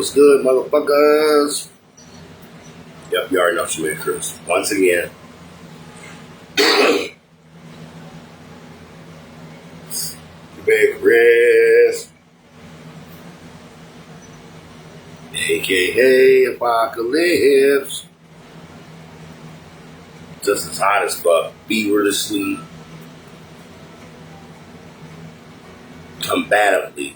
What's good, motherfuckers? Yep, you already know Shemay Chris. Once again, Big Chris, aka Apocalypse, just as hot as fuck, feverishly, combatively.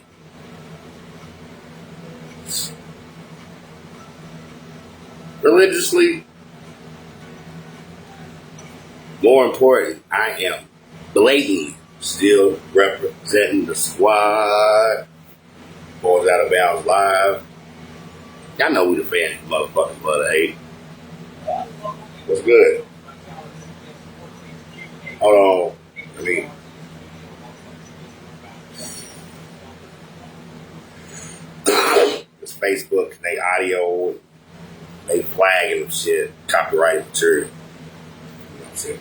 Religiously, more important, I am blatantly still representing the squad. Boys Out of Bounds Live. Y'all know we the fans, motherfuckers, but hey, what's good? Hold on, it's Facebook, they audio, they flagging and shit, copyrighted material. You know what I'm saying?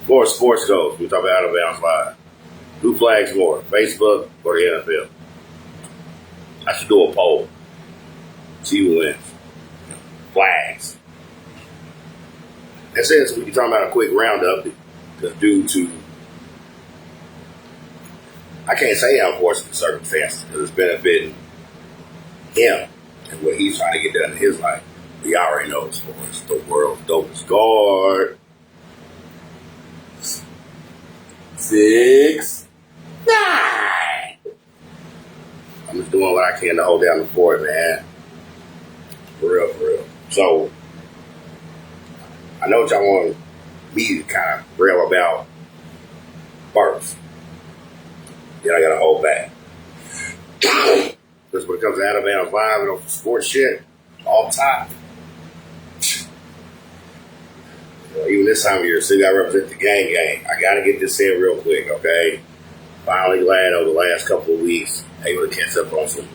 More sports goes. We talk about Out of Bounds Live. Who flags more, Facebook or the NFL? I should do a poll. See who wins. Flags. And since we talking about a quick roundup, due to, I can't say unfortunate circumstances because it's benefiting him and what he's trying to get done in his life. We already know as far as the world's dopest guard. 6 9 I'm just doing what I can to hold down the fort, man. For real, for real. So, I know what y'all want me to kind of rail about first. Then I gotta hold back. Because when it comes to Out of Bounds Live and on sports shit, all time. Even this time of year, still gotta represent the gang. I gotta get this in real quick, okay? Finally glad over the last couple of weeks, able to catch up on some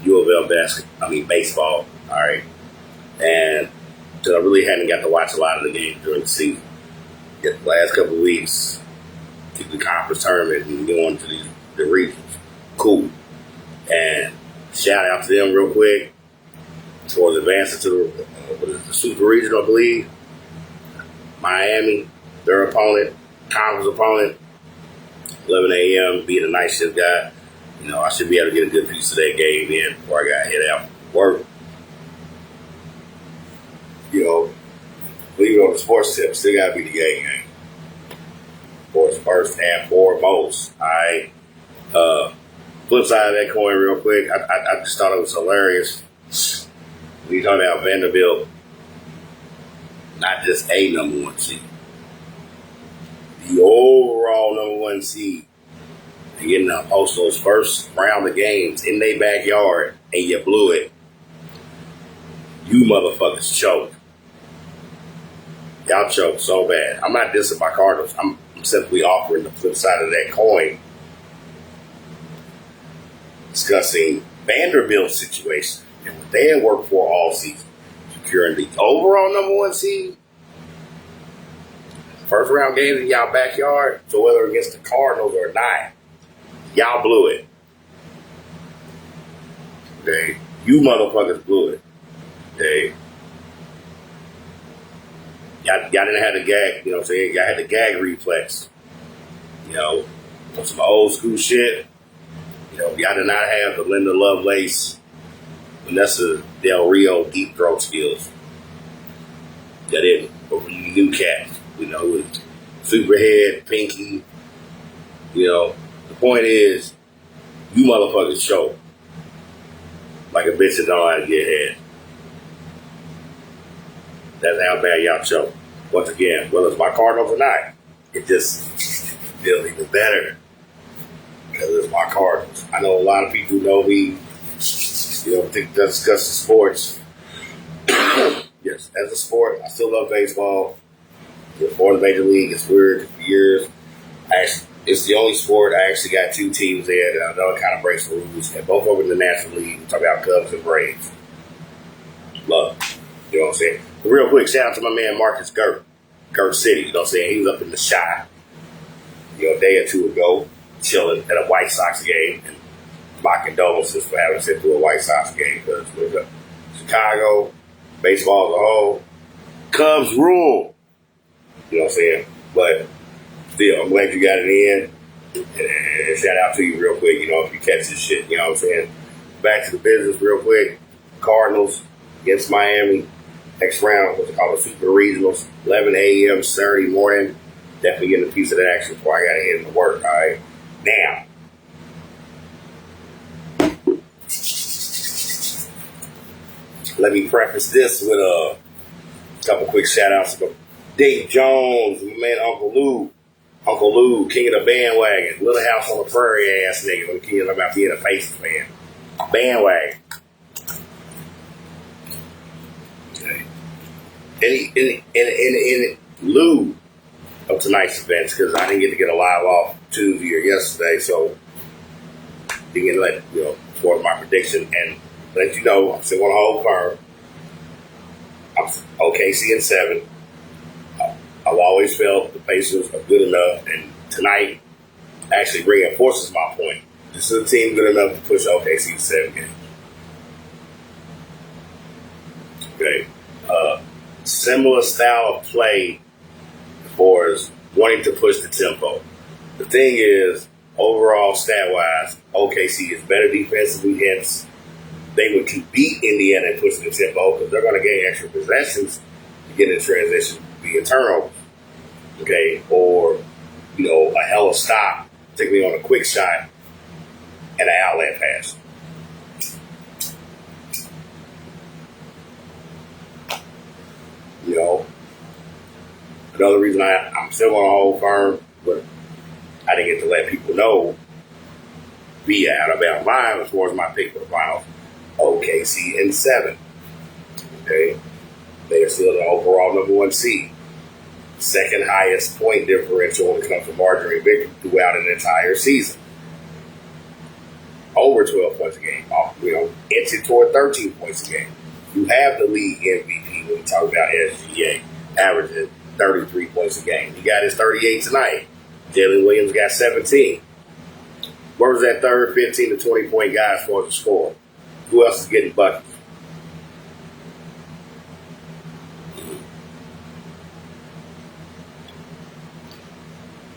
U of L baseball, all right? And I really hadn't got to watch a lot of the games during the season. The last couple of weeks, get the conference tournament and going to the regions. Cool. And shout out to them real quick towards advancing to the Super Regional, I believe. Miami, their opponent, conference opponent, 11 a.m., being a night shift guy. You know, I should be able to get a good piece of that game in before I got to head out for work. You know, leave it on the sports tip, still got to be the game. Of course, first and foremost. All right. Flip side of that coin real quick, I just thought it was hilarious. We talking about Vanderbilt, not just a number one seed, the overall number one seed, and getting to host those first round of games in their backyard, and you blew it. You motherfuckers choked. Y'all choked so bad. I'm not dissing my Cardinals. I'm simply offering the flip side of that coin, discussing Vanderbilt's situation and what they had worked for all season, securing the overall number one seed. First round games in y'all backyard, so whether against the Cardinals or not, y'all blew it. Okay? You motherfuckers blew it. Okay? Y'all didn't have the gag, you know what I'm saying? Y'all had the gag reflex. You know, on some old school shit. You know, y'all did not have the Linda Lovelace, Vanessa Del Rio deep throat skills. That didn't. But when you new cats, you know, with Superhead, Pinky, you know, the point is, you motherfuckers show like a bitch that don't know how to get head. That's how bad y'all show. Once again, whether it's my Cardinals or not, it just feels even better because it's my Cardinals. I know a lot of people know me, you know, think discuss the sports. Yes, as a sport, I still love baseball. Before the major league, it's weird for years. It's the only sport I actually got two teams there that I know it kind of breaks the rules. And both over in the National League. We talk about Cubs and Braves. Love. You know what I'm saying? But real quick, shout out to my man Marcus Gert City. You know what I'm saying? He was up in the shot, you know, a day or two ago, chilling at a White Sox game. And my condolences for having to sit through a White Sox game because with Chicago, baseball as a whole, Cubs rule. You know what I'm saying? But still, I'm glad you got it in. And shout out to you real quick, you know, if you catch this shit, you know what I'm saying? Back to the business real quick. Cardinals against Miami. Next round, what's called the Super Regionals, 11 a.m. Saturday morning. Definitely getting a piece of that action before I got to head into work, all right? Now, let me preface this with a couple quick shout outs to Dave Jones, my man Uncle Lou, king of the bandwagon, Little House on the Prairie ass nigga when the kid about to get a Pacers fan. Bandwagon. Okay. In lieu of tonight's events, because I didn't get a live off Tuesday or yesterday, so didn't get to let you know for my prediction and let you know I'm still on a whole firm. I'm OKC in 7. I've always felt the Pacers are good enough, and tonight actually reinforces my point. This is a team good enough to push OKC to 7 games. Okay. Similar style of play as far as wanting to push the tempo. The thing is, overall stat-wise, OKC is better defensively, hence they would beat Indiana and push the tempo because they're going to gain extra possessions to get in transition via turnovers. Okay, or, you know, a hell of a stop, particularly on a quick shot and an outlet pass. You know, another reason I'm still on a whole firm, but I didn't get to let people know via Alabama Live as far as my pick for the finals. OKC in 7. Okay, they are still the overall number 1 seed. Second highest point differential when it comes to margin victory throughout an entire season. Over 12 points a game. You know, inching toward 13 points a game. You have the league MVP when we talk about SGA, averaging 33 points a game. He got his 38 tonight. Jalen Williams got 17. Where was that third 15 to 20 point guy as far as the score? Who else is getting buckets?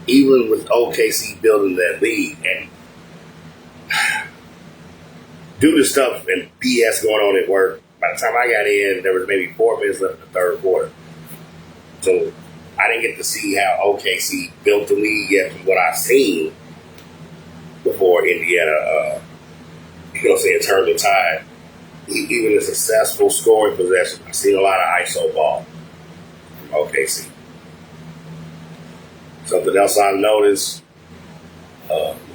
Even with OKC building that lead and due to stuff and BS going on at work, by the time I got in, there was maybe 4 minutes left in the third quarter. So I didn't get to see how OKC built the lead yet from what I've seen before Indiana, turned the tide. Even a successful scoring possession, I've seen a lot of ISO ball from OKC. Something else I noticed,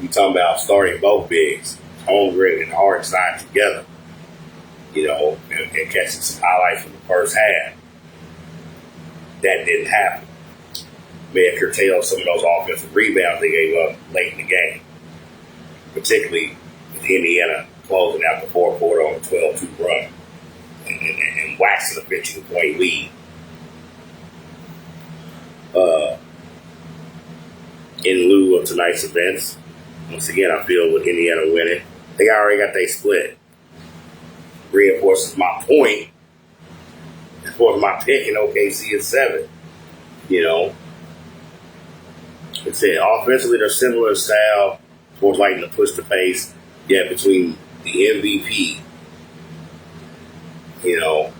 we talking about starting both bigs, Holmgren and Hartenstein together, you know, and catching some highlights from the first half. That didn't happen. May have curtailed some of those offensive rebounds they gave up late in the game, particularly with Indiana closing out the fourth quarter on a 12-2 run and waxing a 15-point lead. In lieu of tonight's events, once again, I feel with Indiana winning, they already got their split. Reinforces my point as far as my pick in OKC at 7. You know, it's it. Offensively, they're similar in style, more liking to push the pace. Yeah, between the MVP, you know,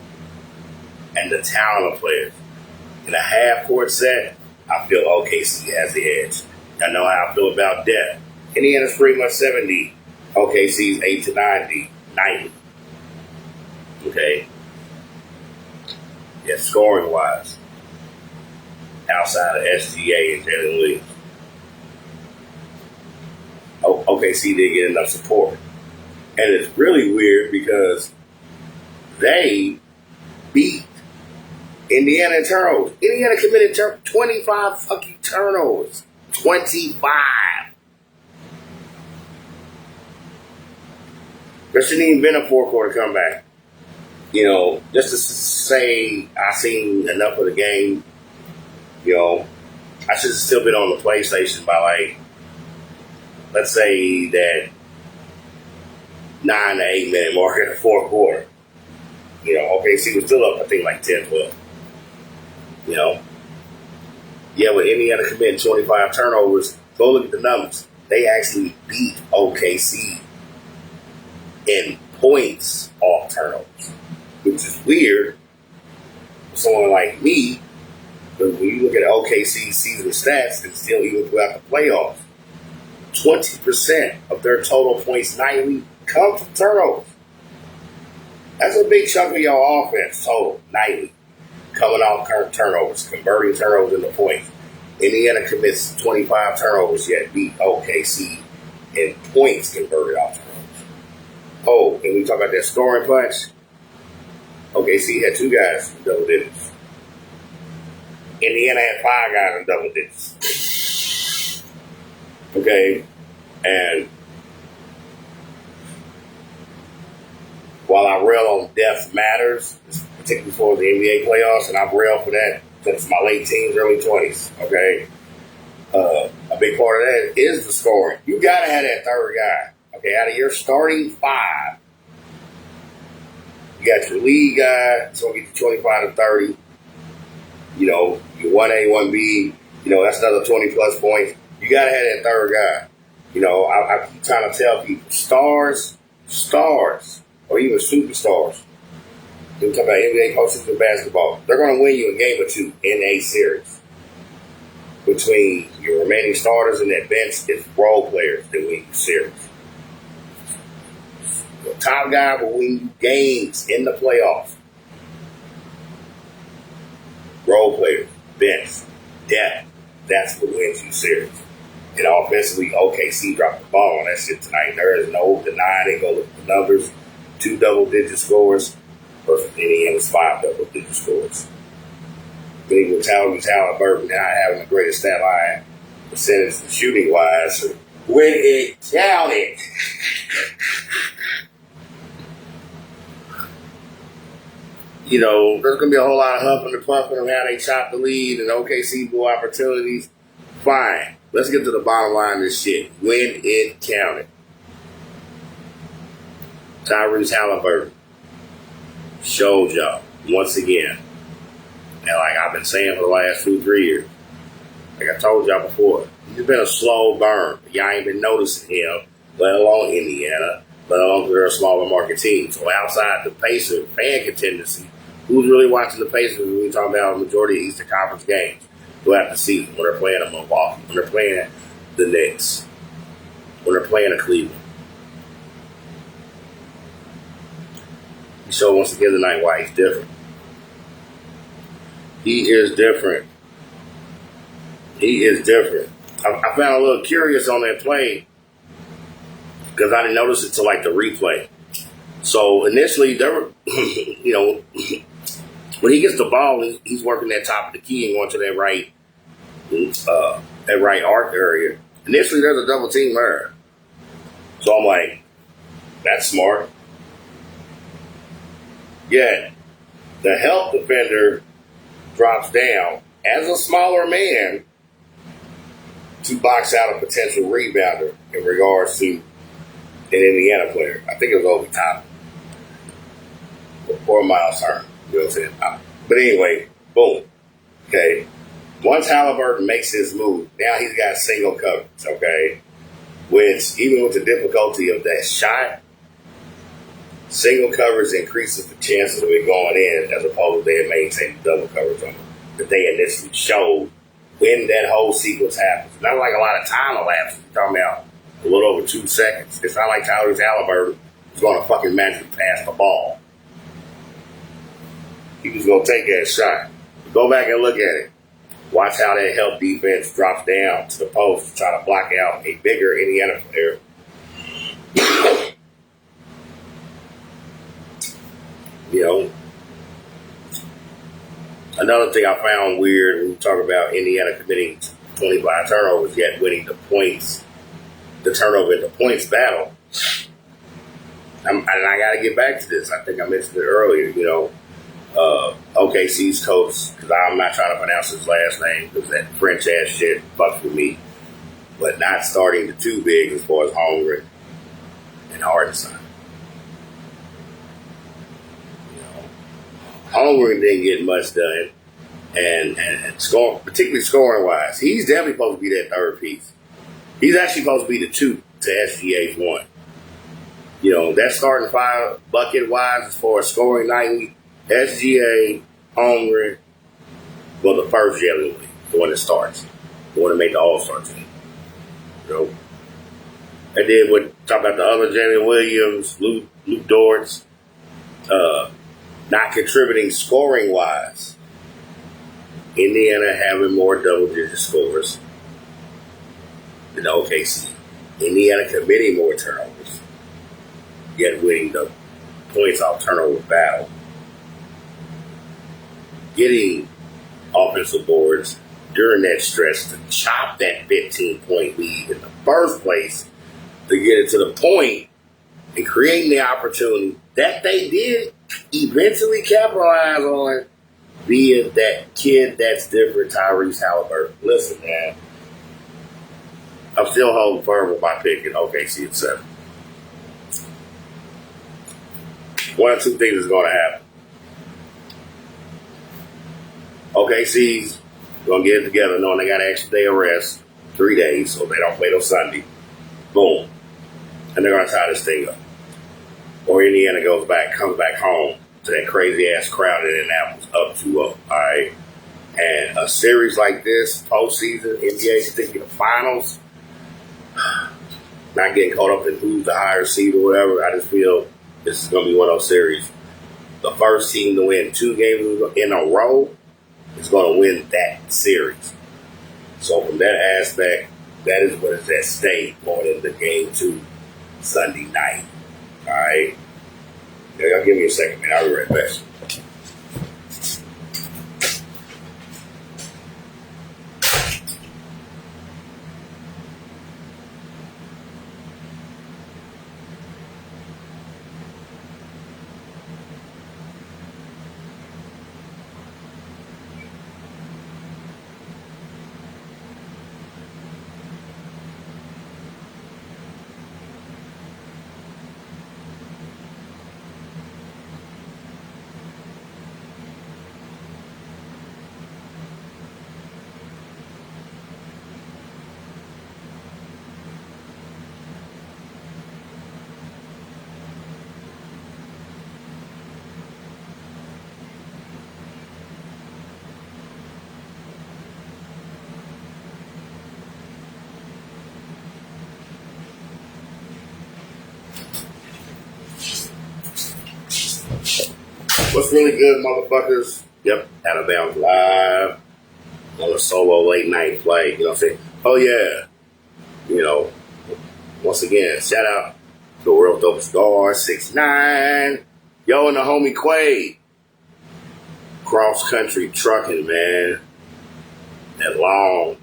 and the talent of players. In a half-court set, I feel OKC has the edge. I know how I feel about depth. Indiana's pretty much 70. OKC's 8 to 90. Okay? Yeah, scoring-wise. Outside of SGA and Jalen Williams. OKC didn't get enough support. And it's really weird because they beat Indiana in turnovers. Indiana committed 25 fucking turnovers. 25. There shouldn't even been a 4-quarter comeback. You know, just to say I seen enough of the game, you know, I should have still been on the PlayStation by let's say that 9 to 8 minute mark in the fourth quarter. You know, OKC was still up, I think, like 10-12. You know? Yeah, with Indiana committing 25 turnovers, go look at the numbers. They actually beat OKC in points off turnovers, which is weird for someone like me, because when you look at OKC season stats and still even throughout the playoffs, 20% of their total points nightly come from turnovers. That's a big chunk of your offense total nightly, coming off turnovers, converting turnovers into points. Indiana commits 25 turnovers, yet beat OKC in points converted off turnovers. Oh, and we talk about that scoring punch. OKC had 2 guys in double digits. Indiana had 5 guys in double digits. Okay, and while I rail on depth matters, particularly for the NBA playoffs, and I've railed for that since my late teens, early 20s, okay? A big part of that is the scoring. You got to have that third guy, okay? Out of your starting 5, you got your lead guy, that's going to get you 25 to 30. You know, your 1A, 1B, you know, that's another 20-plus points. You got to have that third guy. You know, I keep trying to tell people, stars, or even superstars. We talk about NBA coaches in basketball. They're going to win you a game or 2 in a series. Between your remaining starters and that bench, it's role players that win you series. The top guy will win you games in the playoffs. Role players, bench, depth. That's what wins you series. And offensively, OKC dropped the ball on that shit tonight. There is no denying it. Go look at the numbers. 2 double-digit scores versus Indiana's 5 double-digit scores. Big with Halliburton not having the greatest stat line percentage shooting-wise when it counted. You know, there's going to be a whole lot of huffing and puffing of how they chop the lead and OKC blew opportunities. Fine. Let's get to the bottom line of this shit. When it counted. Tyrese Halliburton showed y'all once again. And like I've been saying for the last 2-3 years, like I told y'all before, he's been a slow burn. Y'all ain't been noticing him, let alone Indiana, let alone they're a smaller market team. So outside the Pacers fan contingency, who's really watching the Pacers when we talk about the majority of Eastern Conference games throughout the season, when they're playing a Milwaukee, when they're playing the Knicks, when they're playing a Cleveland? He showed once again tonight why he's different. He is different. He is different. I found a little curious on that play because I didn't notice it till like the replay. So initially, there were, you know, when he gets the ball, he's working that top of the key and going to that right arc area. Initially, there's a double team there. So I'm like, that's smart. Yet, the help defender drops down as a smaller man to box out a potential rebounder in regards to an Indiana player. I think it was Obi Toppin or Miles Turner. You know what I'm saying? But anyway, boom. Okay. Once Halliburton makes his move, now he's got single coverage, okay? Which, even with the difficulty of that shot, single coverage increases the chances of it going in as opposed to they maintain double coverage on it that they initially showed when that whole sequence happens. Not like a lot of time elapses. You're talking about a little over 2 seconds. It's not like Tyrese Halliburton was going to fucking magically pass the ball. He was going to take that shot. Go back and look at it. Watch how that help defense drops down to the post to try to block out a bigger Indiana player. You know, another thing I found weird when we talk about Indiana committing 25 turnovers yet winning the turnover in the points battle. And I got to get back to this. I think I mentioned it earlier. You know, OKC's coach, because I'm not trying to pronounce his last name because that French ass shit fucks with me, but not starting the 2 bigs as far as Holmgren and Hartenstein. Holmgren didn't get much done, and score, particularly scoring wise. He's definitely supposed to be that third piece. He's actually supposed to be the two to SGA's one. That starting five bucket wise as far as scoring nightly, SGA, Holmgren, well, the first Jalen Williams, the one that starts, the one that made the All-Star team. And then talk about the other Jalen Williams, Luke Dortz, not contributing scoring wise. Indiana having more double-digit scores than OKC. Indiana committing more turnovers, yet winning the points off turnover battle. Getting offensive boards during that stretch to chop that 15-point lead in the first place, to get it to the point and creating the opportunity that they did eventually capitalize on via that kid that's different, Tyrese Halliburton. Listen, man, I'm still holding firm with my pick in OKC at 7. One of two things is going to happen. OKC's going to get it together knowing they got an extra day of rest, 3 days, so they don't play till Sunday. Boom. And they're going to tie this thing up. Or Indiana comes back home to that crazy-ass crowd in Indianapolis, up 2-0, all right? And a series like this, postseason, NBA sticking to the finals, not getting caught up in who's the higher seed or whatever, I just feel this is going to be one of those series. The first team to win 2 games in a row is going to win that series. So from that aspect, that is what is at stake going into game 2 Sunday night. All right? Y'all give me a second, man. I'll be right back. What's really good, motherfuckers? Yep, Alabama's live on a solo late night flight. You know what I'm saying? Oh, yeah. Once again, shout out to the world's dopest star, 6ix9ine. Yo, and the homie Quade. Cross country trucking, man. That long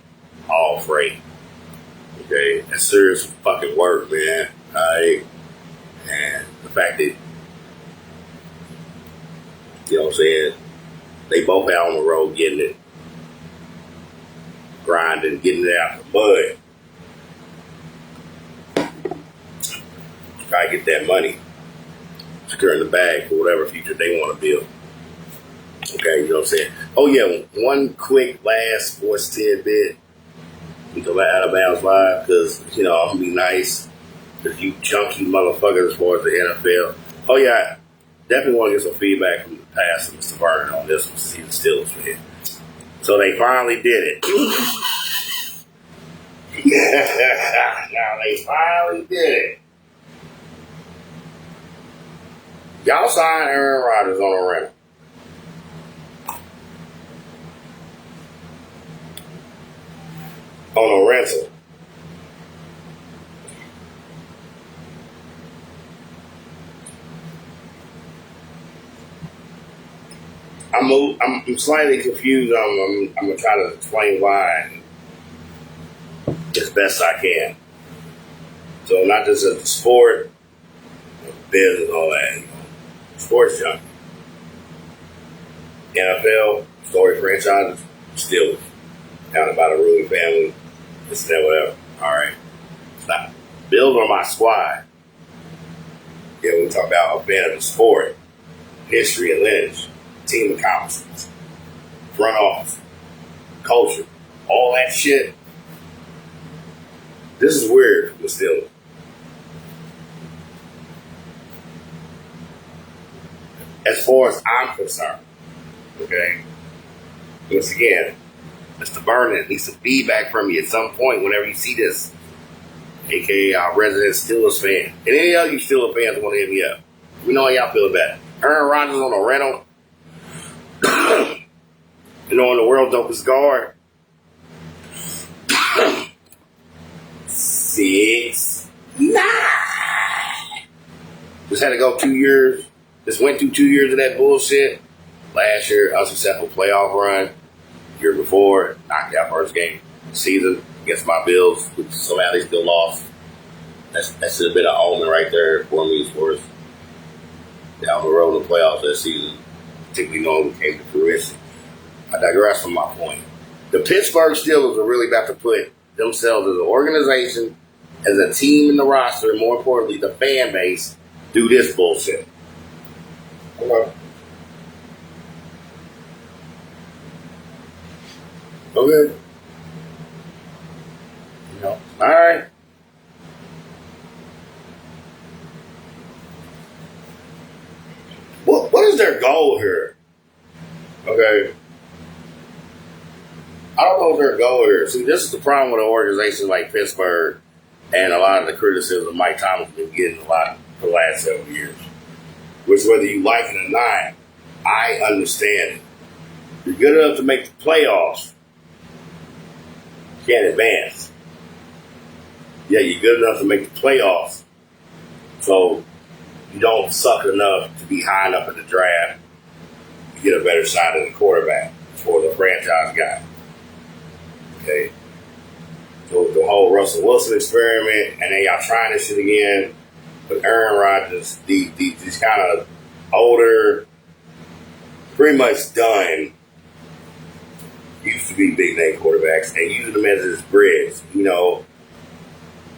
haul freight. Okay? That's serious fucking work, man. All right? And the fact that, you know what I'm saying, they both out on the road getting it, grinding, getting it out the mud. Try to get that money, securing the bag for whatever future they want to build. Okay, you know what I'm saying? Oh, yeah, one quick last sports tidbit. We talk about Alabama's live because, I'm going to be nice because you junky motherfuckers as far as the NFL. Oh, yeah, definitely want to get some feedback from the past of Mr. Vernon on this one since he's the Steelers fan. So they finally did it. Now they finally did it. Y'all signed Aaron Rodgers on a rental. On a rental. I'm slightly confused. I'm going to try to explain why as best I can. So not just as a sport, business, all that. Sports junkie. NFL, story franchises, Steelers. Down about a ruling family, this and that, whatever. All right. Stop. Build on my squad. Yeah, we talk about a fan of the sport, history, and lineage. team accomplishments, front office, culture, all that shit. This is weird with Steelers. As far as I'm concerned, okay? Once again, Mr. Vernon needs some feedback from you at some point whenever you see this, aka our resident Steelers fan. And any other you Steelers fans want to hit me up. We know how y'all feel about it. Aaron Rodgers on a rental. You know, in the world dopest guard. 6'9". Just had to go 2 years. Just went through 2 years of that bullshit. Last year, unsuccessful playoff run. Year before, knocked out first game season against my Bills, which somehow they still lost. That should have been an omen right there for me as far as down the road in the playoffs that season, particularly knowing it came to fruition. I digress from my point. The Pittsburgh Steelers are really about to put themselves as an organization, as a team in the roster, and more importantly, the fan base, do this bullshit. Okay. Okay. You know, all right. What is their goal here? Okay. I don't know what their goal here. See, this is the problem with an organization like Pittsburgh and a lot of the criticism Mike Thomas has been getting a lot for the last several years. Which, whether you like it or not, I understand it. You're good enough to make the playoffs. Can't advance. Yeah, you're good enough to make the playoffs. So you don't suck enough to be high enough in the draft to get a better shot at the quarterback for the franchise guy. Okay. So the whole Russell Wilson experiment, and then y'all trying this shit again with Aaron Rodgers, these kind of older, pretty much done, used to be big name quarterbacks, and using them as his bridge, you know,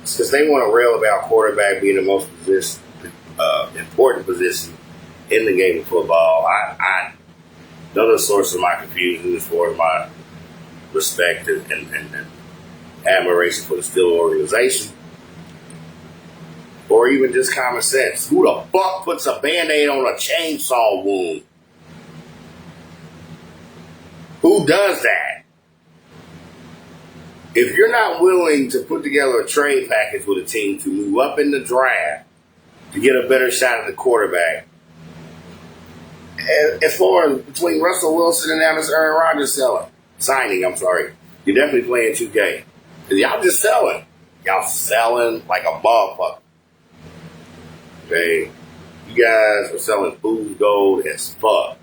because they want to rail about quarterback being the most important position in the game of football. I another source of my confusion as far as my respect and admiration for the Steelers organization, or even just common sense. Who the fuck puts a Band-Aid on a chainsaw wound? Who does that? If you're not willing to put together a trade package with a team to move up in the draft to get a better shot at the quarterback, as far as between Russell Wilson and now this Aaron Rodgers signing, you're definitely playing 2K. Because y'all just selling. Y'all selling like a motherfucker. Okay? You guys are selling food gold as fuck.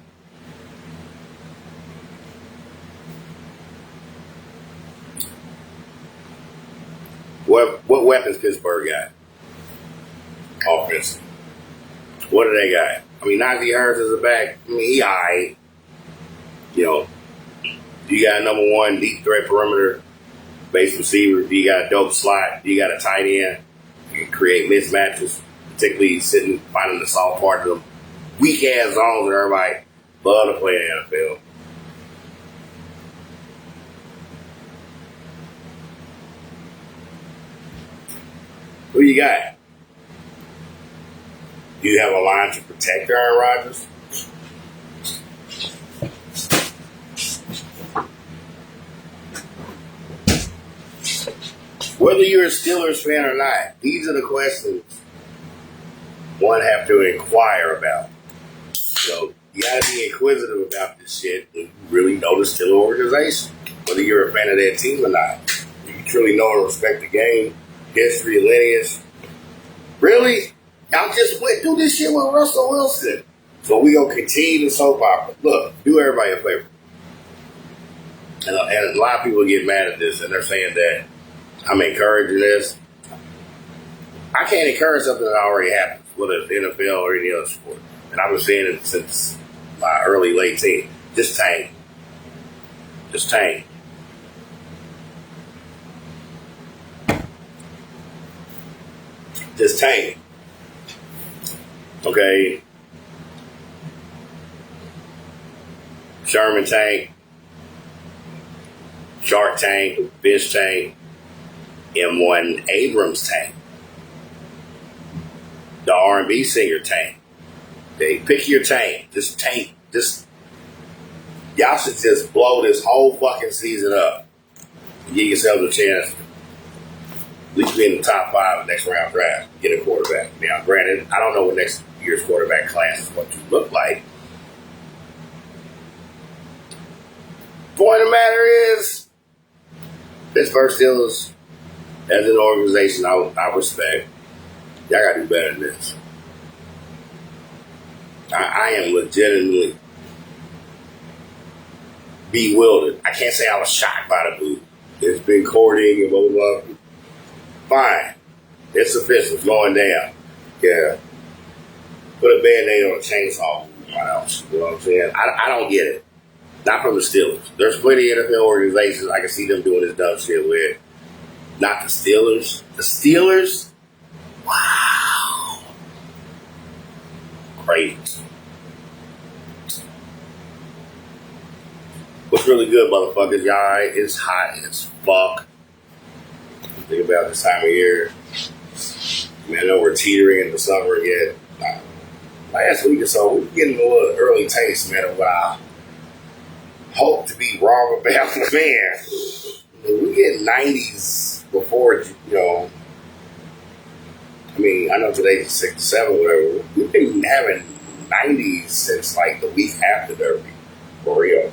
What weapons Pittsburgh got? Offensive. What do they got? I mean, Najee Harris is a back. I mean, he alright. You know, you got a number one deep threat perimeter base receiver. You got a dope slot. You got a tight end. You can create mismatches, particularly finding the soft part of them weak ass zones that everybody love to play in the NFL. Who you got? Do you have a line to protect Aaron Rodgers? Whether you're a Steelers fan or not, these are the questions one have to inquire about. So you gotta be inquisitive about this shit when you really know the Steelers organization. Whether you're a fan of that team or not. If you truly know and respect the game, history, lineage. Really? Y'all just went through this shit with Russell Wilson. So we gonna continue the soap opera. Look, do everybody a favor. And a lot of people get mad at this and they're saying that I'm encouraging this. I can't encourage something that already happens, whether it's NFL or any other sport. And I've been saying it since my early, late teen. Just tank. Just tank. Just tank. Okay. Sherman tank, Shark tank, Fish tank, M1 Abrams tank, the R&B singer tank. They pick your tank. Just tank. Just y'all should just blow this whole fucking season up. Give yourselves a chance. At least be in the top 5 of the next round draft. Get a quarterback. Now, granted, I don't know what next year's quarterback class is going to look like. Point of the matter is, Pittsburgh Steelers, as an organization, I respect. Y'all got to do better than this. I am legitimately bewildered. I can't say I was shocked by the move. It's been courting and blah, blah, blah. Fine. It's official. It's going down. Yeah. Put a Band-Aid on a chainsaw. What else? You know what I'm saying? I don't get it. Not from the Steelers. There's plenty of NFL organizations I can see them doing this dumb shit with. Not the Steelers. The Steelers? Wow. Crazy. What's really good, motherfuckers? Y'all, it's hot as fuck. Think about this time of year. Man, I know we're teetering in the summer yet. Last week or so, we were getting a little early taste, man, of what I hope to be wrong about. Man, we get 90s before, you know. I mean, I know today's 67, whatever. We've been having 90s since like the week after Derby, for real.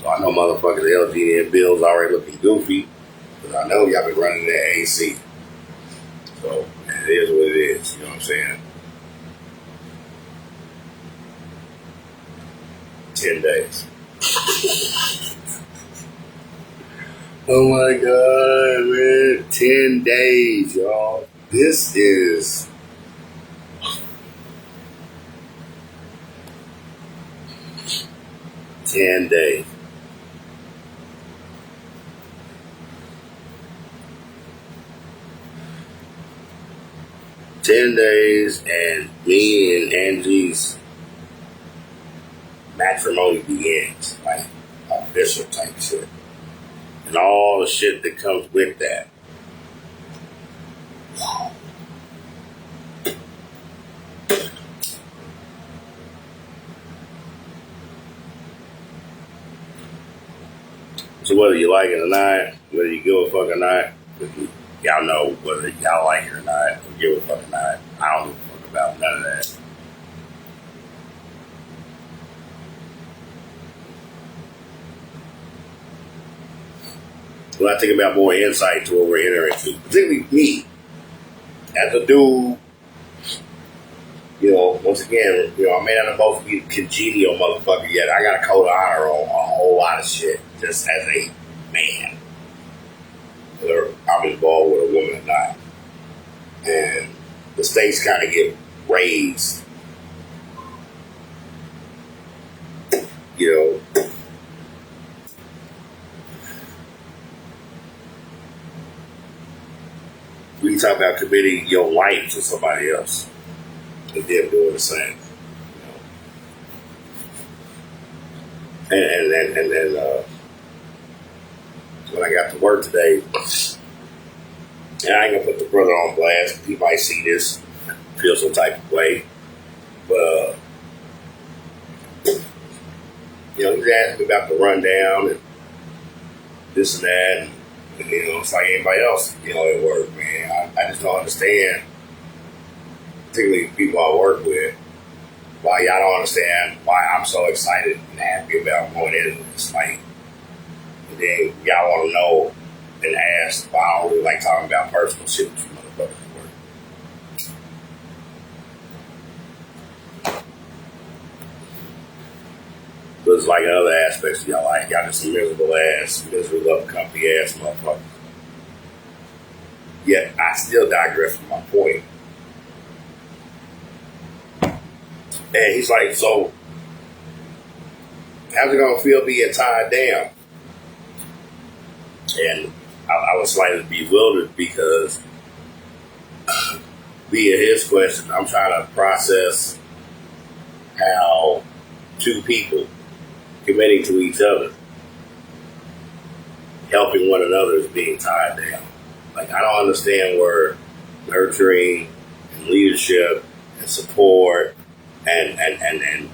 So I know motherfuckers, LG and Bill's already looking goofy, because I know y'all been running that AC. So, it is what it is, you know what I'm saying? 10 days. Oh my God, man. 10 days, y'all. This is... $10 days. $10 days, and me and Angie's matrimony begins, like official type shit, and all the shit that comes with that. Wow. So whether you like it or not, whether you give a fuck or not, y'all know whether y'all like it or not, or give a fuck or not. I don't give a fuck about none of that. When I think about more insight to what we're entering into, particularly me, as a dude, you know, once again, you know, I may not have both be congenial motherfucker yet. I got a code of honor on a whole lot of shit, just as a man. Whether I'm involved with a woman or not. And the stakes kind of get raised. You know, we talk about committing your life to somebody else and them doing the same. You know? And when I got to work today, and I ain't gonna put the brother on blast. He might see this, feel some type of way, but you know, he's asking me about the rundown and this and that, and you know, it's like anybody else, you know, at work, man. I just don't understand, particularly people I work with, why y'all don't understand why I'm so excited and happy about going into this. Like, and then y'all want to know and ask, but I don't really like talking about personal shit with you motherfuckers at work. But it's like in other aspects of y'all life, y'all just some miserable love company ass motherfuckers. Yet I still digress from my point. And he's like, so how's it gonna feel being tied down? And I was slightly bewildered because via his question, I'm trying to process how two people committing to each other, helping one another is being tied down. Like, I don't understand where nurturing and leadership and support and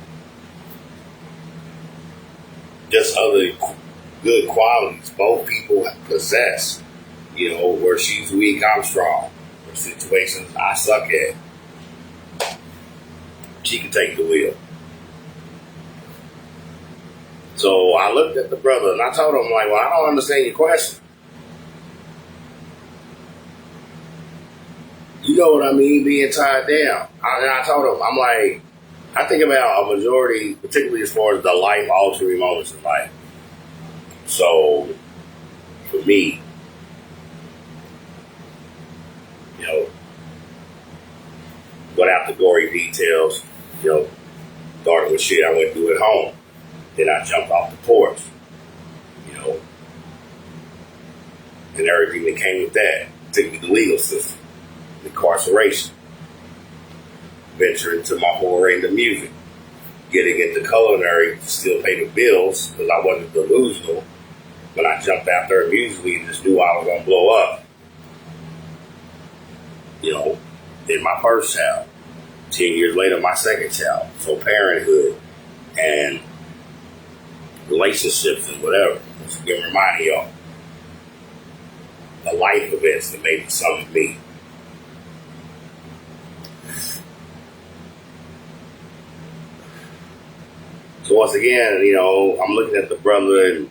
just other good qualities both people possess. You know, where she's weak, I'm strong. Where situations I suck at, she can take the wheel. So I looked at the brother and I told him, like, well, I don't understand your question. You know what I mean, being tied down. And I told him, I'm like, I think about a majority, particularly as far as the life-altering moments in life. So, for me, you know, without the gory details, you know, starting with shit I went through at home. Then I jumped off the porch, you know, and everything that came with that. Took me to the legal system, incarceration, venture into my foray into music, getting into culinary to still pay the bills because I wasn't delusional when I jumped out there musically and just knew I was going to blow up. You know, then my first child, 10 years later, my second child. So parenthood and relationships and whatever. Just again, reminding y'all the life events that made some of me. So once again, you know, I'm looking at the brother and,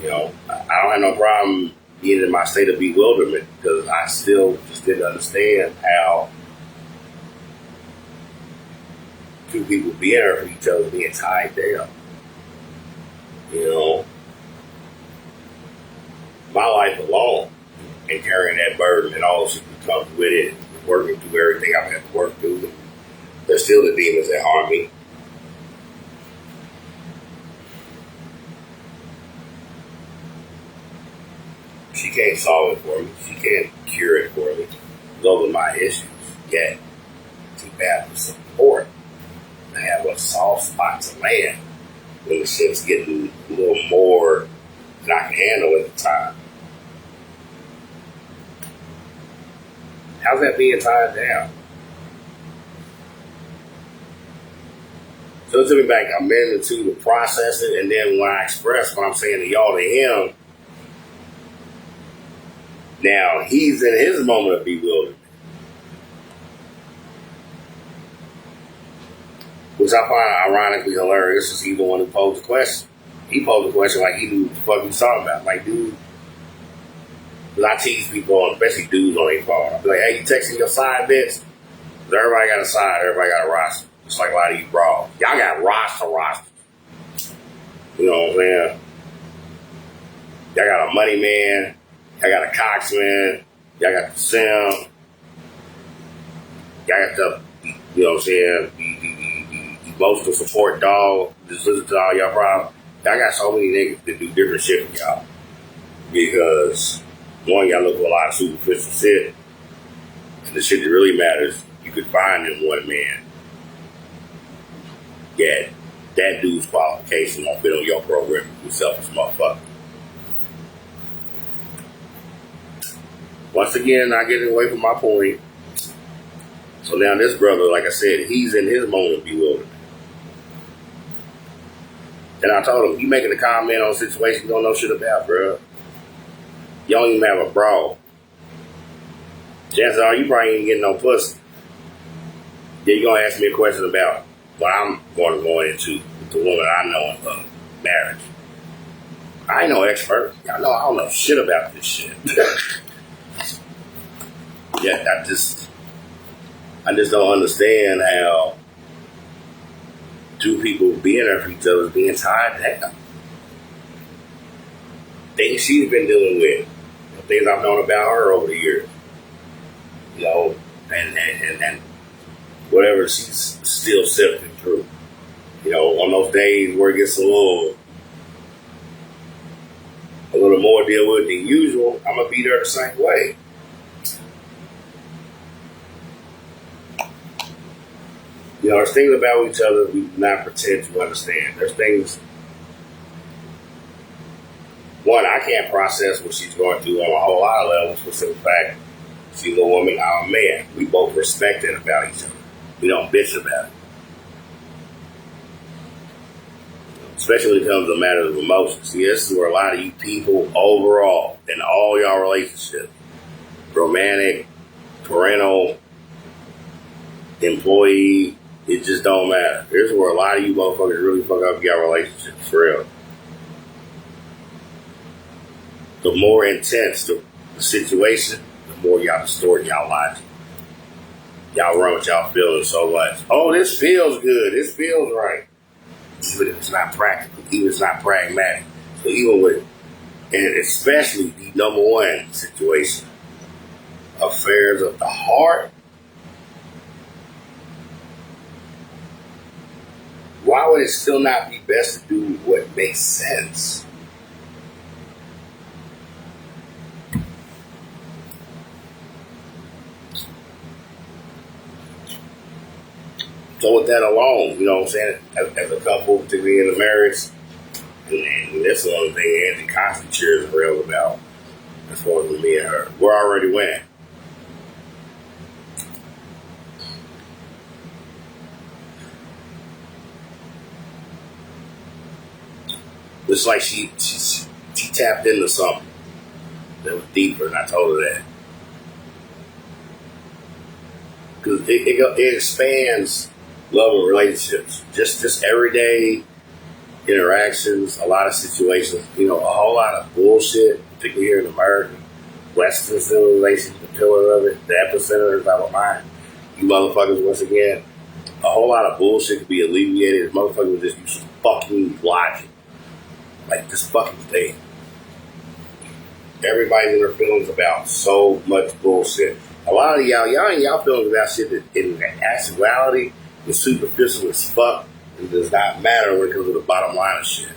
you know, I don't have no problem being in my state of bewilderment because I still just didn't understand how two people being there for each other being tied down. You know, my life alone and carrying that burden and all that comes with it, working through everything I've had to work through. There's still the demons that harm me. She can't solve it for me. She can't cure it for me. Those are my issues. Yet, too bad for support. I have a soft spot to land when the shit's getting a little more than I can handle at the time. How's that being tied down? So it took me back a minute or two to process it, and then when I express what I'm saying to y'all to him, now he's in his moment of bewilderment. Which I find ironically hilarious is he's the one who posed the question. He posed the question like he knew what the fuck he was talking about. Like, dude, because I tease people, especially dudes on their phone. I'll be like, hey, you texting your side bitch? Because everybody got a side, everybody got a roster. Just like a lot of you bras. Y'all got roster. You know what I'm saying? Y'all got a money man. Y'all got a coxman. Y'all got the sim. Y'all got the, you know what I'm saying, the emotional support dog. Just listen to all y'all problems. Y'all got so many niggas that do different shit with y'all. Because, one, y'all look for a lot of superficial shit. And the shit that really matters, you could find in one man. Yet, that dude's qualification won't fit on your program, you selfish motherfucker. Once again, I get away from my point. So now this brother, like I said, he's in his moment of bewilderment. And I told him, you making a comment on a situation you don't know shit about, bro. You don't even have a bra. Chances are you probably ain't getting no pussy. Then you're going to ask me a question about what I'm going to go into with the woman I know and love, marriage. I ain't no expert. Y'all know I don't know shit about this shit. Yeah, I just don't understand how two people being there for each other is being tied down. Things she's been dealing with, things I've known about her over the years, you know, and whatever she's still sifting through. You know, on those days where it gets a little more deal with than usual, I'm gonna be there the same way. You there's things about each other we do not pretend to understand. There's things, one, I can't process what she's going through on a whole lot of levels for the fact she's a woman, I'm a man. We both respect it about each other. We don't bitch about it. Especially when it comes to matters of emotions. See, this is where a lot of you people overall, in all y'all relationships, romantic, parental, employee, it just don't matter. Here's where a lot of you motherfuckers really fuck up your relationships, for real. The more intense the situation, the more y'all distort y'all logic. Y'all run with y'all feelings so much. Oh, this feels good. This feels right. Even if it's not practical, even if it's not pragmatic. So even with, and especially the number one situation, affairs of the heart, why would it still not be best to do what makes sense? So with that alone, you know what I'm saying, as a couple, particularly in a marriage, and that's the only thing Angie constantly cheers real about as far as with me and her. We're already winning. It's like she tapped into something that was deeper, and I told her that. Because it expands love and relationships. Just everyday interactions, a lot of situations, a whole lot of bullshit, particularly here in America. Western civilization, the pillar of it, the epicenter is our mind. You motherfuckers, once again, a whole lot of bullshit could be alleviated if motherfuckers would just use some fucking logic. Like this fucking thing. Everybody's in their feelings about so much bullshit. A lot of y'all feelings about shit that in actuality is superficial as fuck and does not matter when it comes to the bottom line of shit.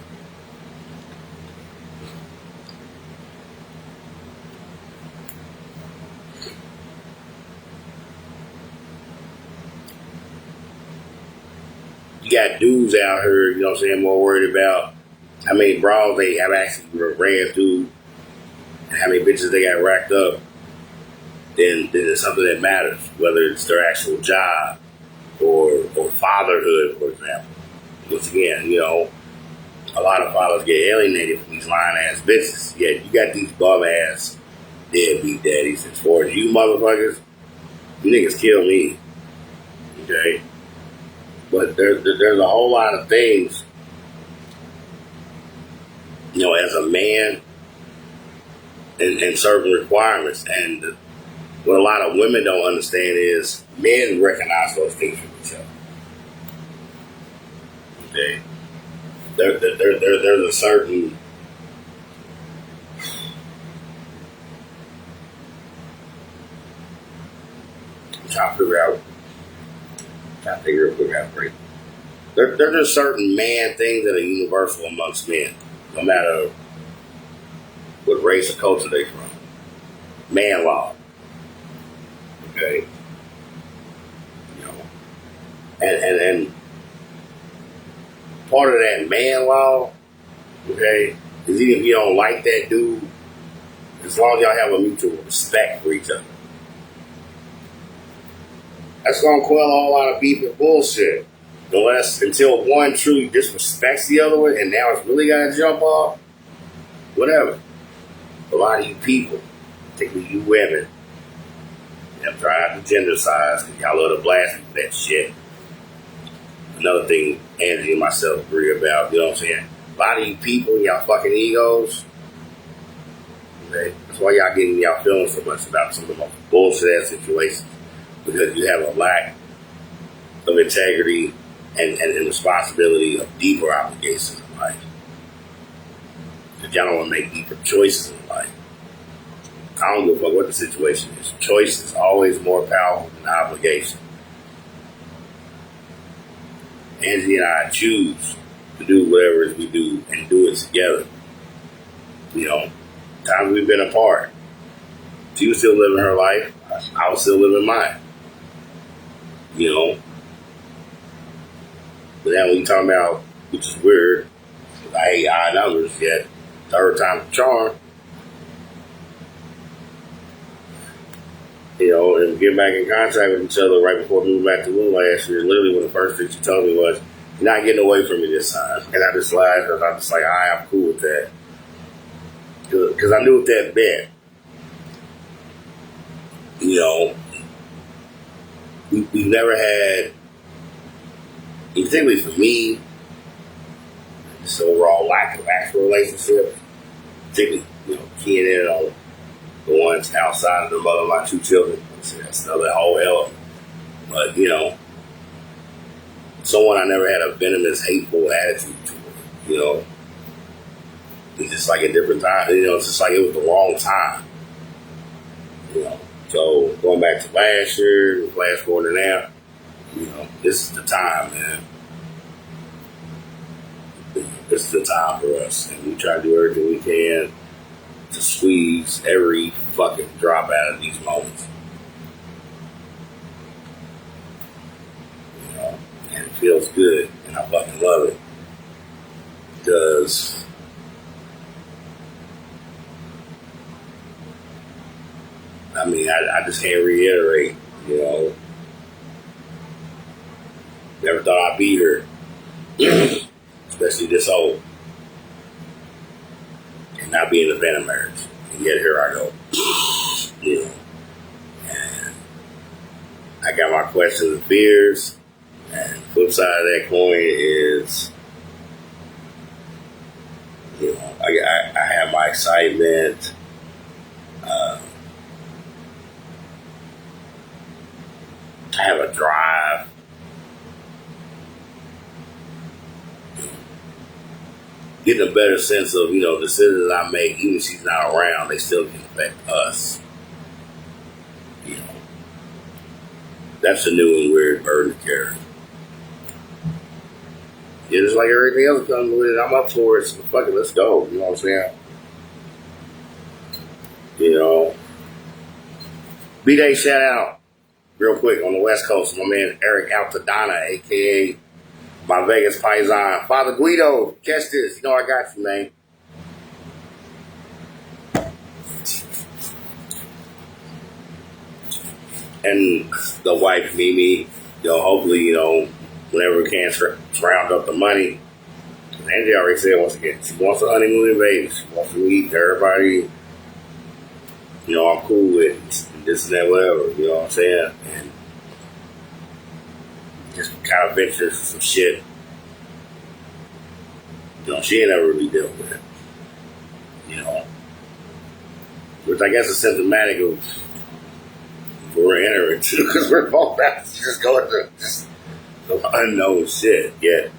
You got dudes out here, you know what I'm saying, more worried about how many bras they have actually ran through and how many bitches they got racked up then it's something that matters, whether it's their actual job or fatherhood, for example. Once again, a lot of fathers get alienated from these lying ass bitches. Yet you got these bum ass deadbeat daddies. As far as you motherfuckers, you niggas kill me. Okay? But there's a whole lot of things, as a man and certain requirements. And what a lot of women don't understand is men recognize those things from each other. Okay? There's a certain I'm trying to figure out great. There's just certain man things that are universal amongst men, no matter what race or culture they're from. Man law. Okay? And part of that man law, okay, is even if you don't like that dude, as long as y'all have a mutual respect for each other. That's gonna quell a whole lot of beef and bullshit. Until one truly disrespects the other one and now it's really gotta jump off, whatever. A lot of you people, particularly you women, I'm trying to gender size because y'all love to blast me for that shit. Another thing Angie and myself agree about, you know what I'm saying? A lot of you people, y'all fucking egos, okay? That's why y'all getting y'all feeling so much about some of the most bullshit ass situations. Because you have a lack of integrity and responsibility of deeper obligations in life. Because y'all don't want to make deeper choices in life. I don't give a fuck what the situation is. Choice is always more powerful than obligation. Angie and I choose to do whatever it is we do and do it together. Times we've been apart. She was still living her life. I was still living mine. But then when you talking about, which is weird, 'cause I hate odd numbers, yet third time the charm, you know, and get back in contact with each other right before moving back to Lou last year. Literally, one of the first things she told me was, "You're not getting away from me this time." And I just laughed because I'm just like, I'm cool with that. Because I knew what that meant. You know, we've never had, particularly for me, this overall lack of actual relationship, particularly, you know, keying in on the ones outside of the mother of my two children. That's another whole element. But, you know, someone I never had a venomous, hateful attitude toward, you know. It's just like a different time, you know, it's just like it was the wrong time. You know. So going back to last year, flash forward to now, you know, this is the time, man. This is the time for us. And we try to do everything we can to squeeze every fucking drop out of these moments. You know, and it feels good, and I fucking love it. Because I mean, I just can't reiterate, you know, never thought I'd be here, especially this old, and not be in a venom marriage. And yet here I go, you know, and I got my questions and fears, and the flip side of that coin is, you know, I have my excitement. I have a drive. Getting a better sense of, you know, decisions I make, even if she's not around, they still can affect us. You know, that's a new and weird burden to carry. Yeah, just like everything else comes with it, I'm up for it, so fuck it, let's go. You know what I'm saying? You know, B-Day shout out. Real quick, on the West Coast, my man Eric Altadonna, a.k.a. my Vegas Paisan. Father Guido, catch this. You know I got you, man. And the wife, Mimi, you know, hopefully, you know, whenever we can round up the money. Angie already said once again, she wants a honeymoon in Vegas. She wants to meet everybody, you know, I'm cool with this and that, whatever, you know what I'm saying? And just kind of venture into some shit, you know, she ain't never really dealt with it, you know, which I guess is symptomatic of what we're entering into, because we're both about to just go into just some unknown shit, yet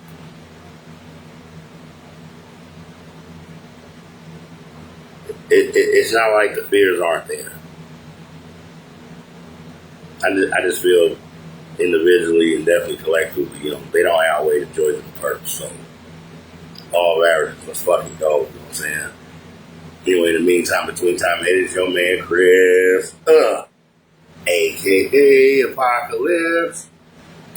it's not like the fears aren't there. I just feel individually and definitely collectively, you know, they don't outweigh the joys of the purpose. So, all averages, let's fucking go. You know what I'm saying? Anyway, in the meantime, between time, it is your man Chris, a.k.a. Apocalypse.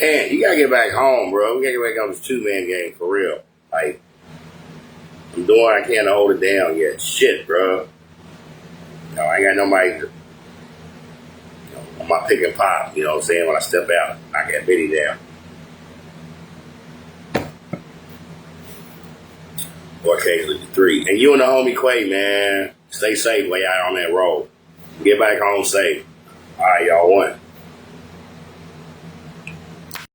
And you gotta get back home, bro. We gotta get back on this two-man game for real. Like, I'm doing what I can to hold it down yet. Shit, bro. No, I ain't got nobody to, on my pick and pop, you know what I'm saying, when I step out, knock that bitty down. Or occasionally the three. And you and the homie Quay, man, stay safe way out on that road. Get back home safe. All right, y'all won.